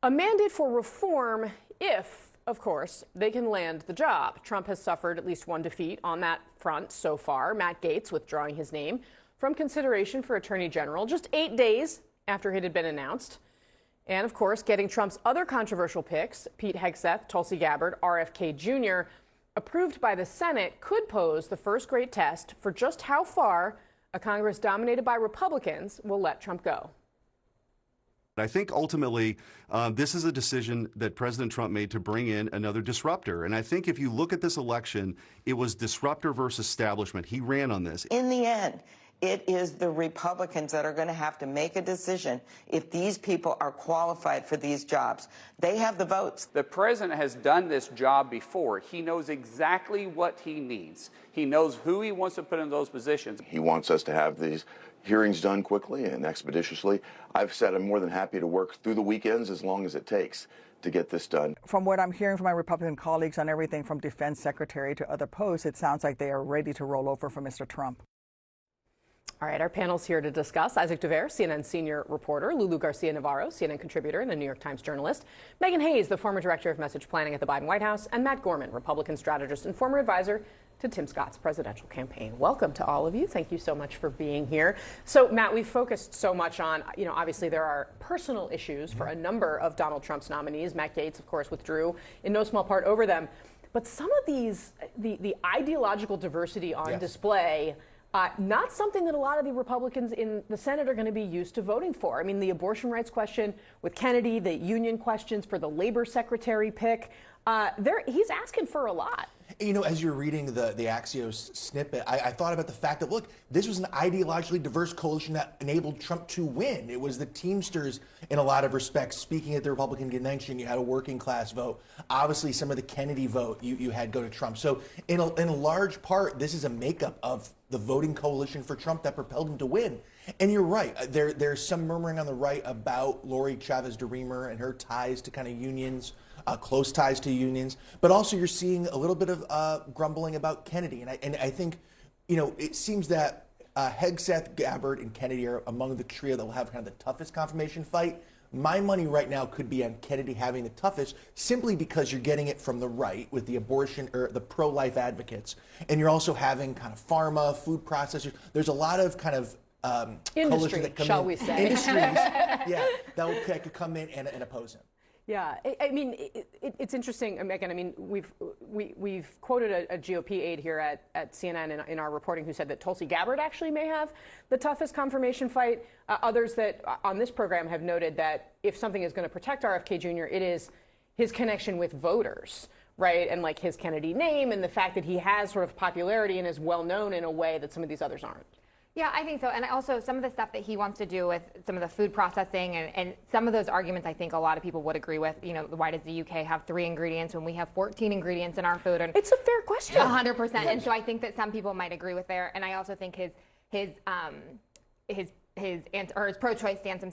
A mandate for reform if, of course, they can land the job. Trump has suffered at least one defeat on that front so far. Matt Gaetz withdrawing his name from consideration for Attorney General just 8 days after it had been announced. And, of course, getting Trump's other controversial picks, Pete Hegseth, Tulsi Gabbard, RFK Jr., approved by the Senate could pose the first great test for just how far a Congress dominated by Republicans will let Trump go. I think ultimately this is a decision that President Trump made to bring in another disruptor. And I think if you look at this election, it was disruptor versus establishment. He ran on this. In the end, it is the Republicans that are going to have to make a decision if these people are qualified for these jobs. They have the votes. The president has done this job before. He knows exactly what he needs. He knows who he wants to put in those positions. He wants us to have these hearings done quickly and expeditiously. I've said I'm more than happy to work through the weekends as long as it takes to get this done. From what I'm hearing from my Republican colleagues on everything from defense secretary to other posts, it sounds like they are ready to roll over for Mr. Trump. All right, our panel's here to discuss. Isaac Dever, CNN senior reporter. Lulu Garcia-Navarro, CNN contributor and a New York Times journalist. Megan Hayes, the former director of message planning at the Biden White House. And Matt Gorman, Republican strategist and former advisor to Tim Scott's presidential campaign. Welcome to all of you. Thank you so much for being here. So, Matt, we've focused so much on, obviously there are personal issues for a number of Donald Trump's nominees. Matt Gaetz, of course, withdrew in no small part over them. But some of these, the ideological diversity on display, not something that a lot of the Republicans in the Senate are going to be used to voting for. I mean, the abortion rights question with Kennedy, the union questions for the labor secretary pick, he's asking for a lot. You know, as you're reading the Axios snippet, I thought about the fact that, look, this was an ideologically diverse coalition that enabled Trump to win. It was the Teamsters, in a lot of respects, speaking at the Republican convention. You had a working class vote. Obviously, some of the Kennedy vote you had go to Trump. So in a large part, this is a makeup of the voting coalition for Trump that propelled him to win. And you're right. There's some murmuring on the right about Lori Chavez DeRemer and her ties to kind of unions. Close ties to unions, but also you're seeing a little bit of grumbling about Kennedy. And I think, it seems that Hegseth, Gabbard, and Kennedy are among the trio that will have kind of the toughest confirmation fight. My money right now could be on Kennedy having the toughest, simply because you're getting it from the right with the abortion or the pro-life advocates. And you're also having kind of pharma, food processors. There's a lot of kind of industry, that come shall in. we say. Industries, that could come in and oppose him. Yeah, I mean, it's interesting, Megan. I mean, we've quoted a GOP aide here at CNN in our reporting who said that Tulsi Gabbard actually may have the toughest confirmation fight. Others that on this program have noted that if something is going to protect RFK Jr., it is his connection with voters, right? And like his Kennedy name and the fact that he has sort of popularity and is well known in a way that some of these others aren't. Yeah, I think so. And also some of the stuff that he wants to do with some of the food processing and some of those arguments I think a lot of people would agree with. Why does the UK have 3 ingredients when we have 14 ingredients in our food? And it's a fair question. 100%. And so I think that some people might agree with there. And I also think his pro-choice stance,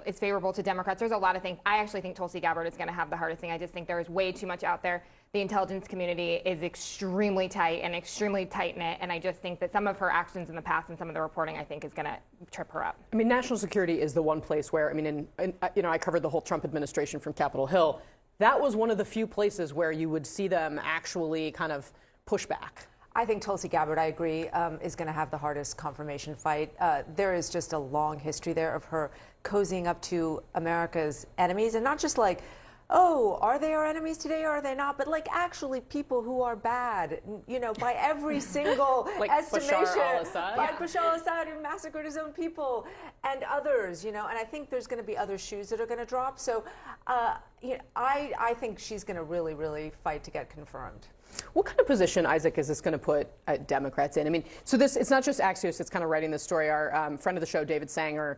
is favorable to Democrats. There's a lot of things. I actually think Tulsi Gabbard is going to have the hardest thing. I just think there is way too much out there. The intelligence community is extremely tight and extremely tight-knit, and I just think that some of her actions in the past and some of the reporting, I think, is going to trip her up. I mean, national security is the one place where, I covered the whole Trump administration from Capitol Hill. That was one of the few places where you would see them actually kind of push back. I think Tulsi Gabbard, I agree, is going to have the hardest confirmation fight. There is just a long history there of her cozying up to America's enemies, and not just like, oh, are they our enemies today or are they not? But like actually people who are bad, by every single like estimation. Bashar al-Assad? Like Bashar al-Assad, who massacred his own people, and others, and I think there's going to be other shoes that are going to drop. So I think she's going to really, really fight to get confirmed. What kind of position, Isaac, is this going to put Democrats in? I mean, so it's not just Axios that's kind of writing this story. Our friend of the show, David Sanger,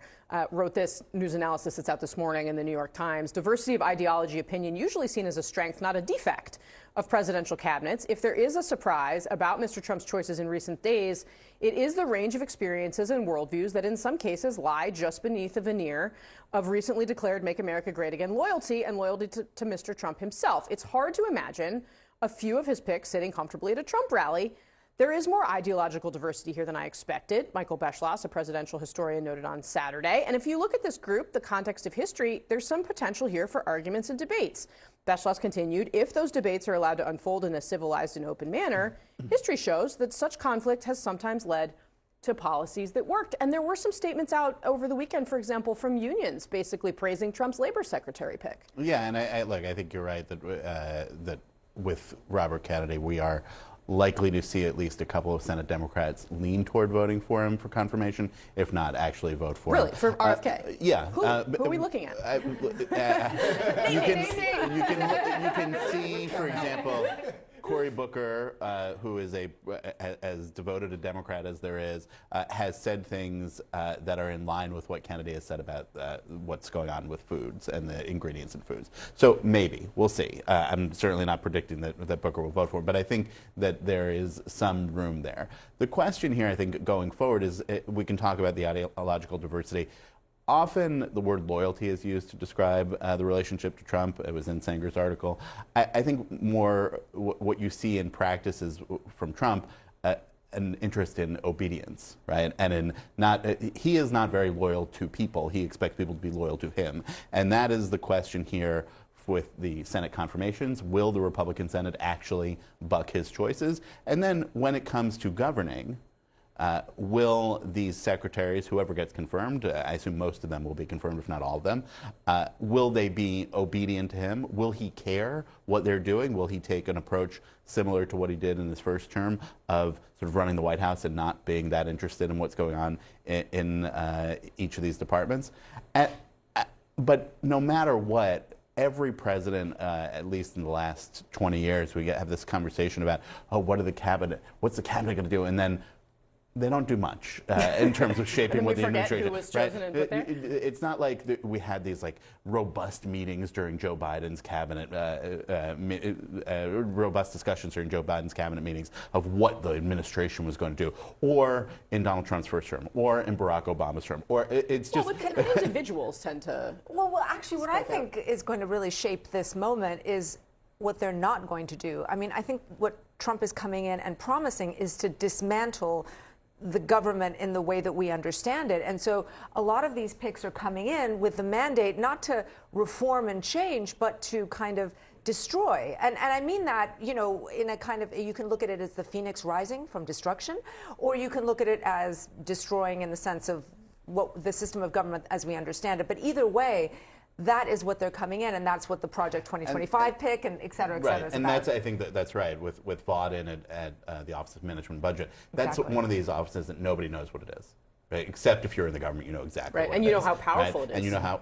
wrote this news analysis that's out this morning in the New York Times. Diversity of ideology, opinion, usually seen as a strength, not a defect of presidential cabinets. If there is a surprise about Mr. Trump's choices in recent days, it is the range of experiences and worldviews that in some cases lie just beneath the veneer of recently declared Make America Great Again loyalty and loyalty to Mr. Trump himself. It's hard to imagine a few of his picks sitting comfortably at a Trump rally. There is more ideological diversity here than I expected, Michael Beschloss, a presidential historian, noted on Saturday. And if you look at this group, the context of history, there's some potential here for arguments and debates. Beschloss continued, if those debates are allowed to unfold in a civilized and open manner, history shows that such conflict has sometimes led to policies that worked. And there were some statements out over the weekend, for example, from unions, basically praising Trump's labor secretary pick. Yeah, and I think you're right that that with Robert Kennedy, we are likely to see at least a couple of Senate Democrats lean toward voting for him for confirmation, if not actually vote for him. Really? For RFK? Yeah. Who are we looking at? You can see, for example, Cory Booker, who is as devoted a Democrat as there is, has said things that are in line with what Kennedy has said about what's going on with foods and the ingredients in foods. So maybe, we'll see. I'm certainly not predicting that Booker will vote for him, but I think that there is some room there. The question here, I think, going forward is we can talk about the ideological diversity. Often the word loyalty is used to describe the relationship to Trump. It was in Sanger's article. I think more what you see in practice is from Trump an interest in obedience, right? And in he is not very loyal to people. He expects people to be loyal to him. And that is the question here with the Senate confirmations. Will the Republican Senate actually buck his choices? And then when it comes to governing, will these secretaries, whoever gets confirmed, I assume most of them will be confirmed, if not all of them, will they be obedient to him? Will he care what they're doing? Will he take an approach similar to what he did in his first term of sort of running the White House and not being that interested in what's going on in each of these departments? But no matter what, every president, at least in the last 20 years, we have this conversation about, oh, what's the cabinet going to do? And then they don't do much in terms of shaping what the administration. Who was chosen and put there? It's not like we had these like robust meetings during Joe Biden's cabinet, robust discussions during Joe Biden's cabinet meetings of what the administration was going to do, or in Donald Trump's first term, or in Barack Obama's term, or it's just. Well, but individuals tend to. Well, actually, what I think is going to really shape this moment is what they're not going to do. I mean, I think what Trump is coming in and promising is to dismantle the government in the way that we understand it. And so a lot of these picks are coming in with the mandate not to reform and change, but to kind of destroy. And I mean that, you know, in a kind of, you can look at it as the phoenix rising from destruction, or you can look at it as destroying in the sense of what the system of government as we understand it. But either way, that is what they're coming in, and that's what the Project 2025 pick and et cetera, is and about. that's, I think that's right, with Vaught in at the Office of Management and Budget. That's one of these offices that nobody knows what it is. Right? Except if you're in the government, you know exactly what and it you is, know how powerful right? it is. And you know how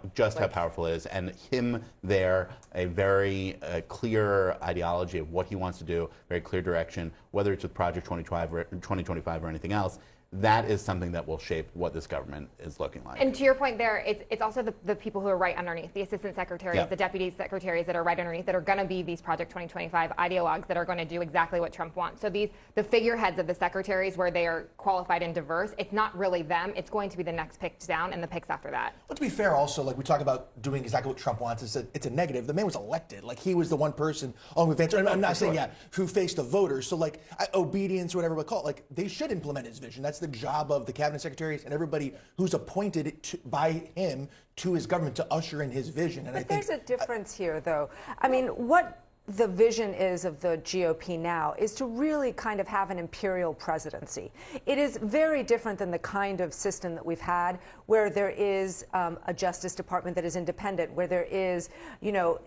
powerful it is. And him there, a very clear ideology of what he wants to do, very clear direction, whether it's with Project 2025 or anything else. That is something that will shape what this government is looking like. And to your point there, it's also the people who are right underneath, the assistant secretaries, the deputy secretaries that are right underneath that are going to be these Project 2025 ideologues that are going to do exactly what Trump wants. So the figureheads of the secretaries where they are qualified and diverse, it's not really them. It's going to be the next picks down and the picks after that. Well, to be fair, also, like we talk about doing exactly what Trump wants, it's a negative. The man was elected. Like he was the one person who advanced. I'm not saying who faced the voters. So like obedience or whatever we call it, like they should implement his vision. That's the job of the cabinet secretaries and everybody who's appointed by him to his government to usher in his vision. And but there's a difference here, though. I mean, what the vision is of the GOP now is to really kind of have an imperial presidency. It is very different than the kind of system that we've had where there is a Justice Department that is independent, where there is, you know,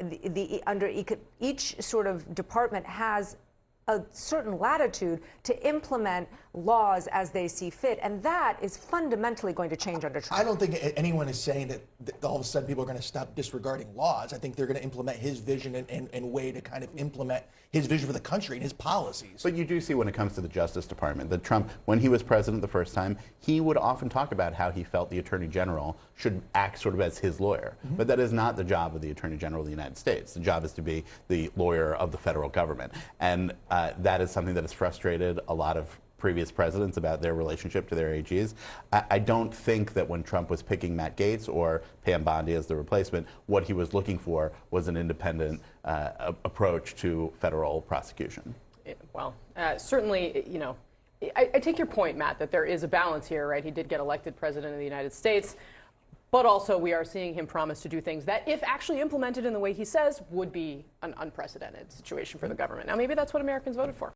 each sort of department has a certain latitude to implement laws as they see fit, and that is fundamentally going to change under Trump. I don't think anyone is saying that all of a sudden people are going to stop disregarding laws. I think they're going to implement his vision and way to kind of implement his vision for the country and his policies. But you do see when it comes to the Justice Department that Trump, when he was president the first time, he would often talk about how he felt the Attorney General should act sort of as his lawyer. Mm-hmm. But that is not the job of the Attorney General of the United States. The job is to be the lawyer of the federal government. And that is something that has frustrated a lot of previous presidents about their relationship to their AGs. I don't think that when Trump was picking Matt Gaetz or Pam Bondi as the replacement, what he was looking for was an independent approach to federal prosecution. Well, certainly, you know, I take your point, Matt, that there is a balance here, right? He did get elected president of the United States, but also we are seeing him promise to do things that, if actually implemented in the way he says, would be an unprecedented situation for the government. Now, maybe that's what Americans voted for.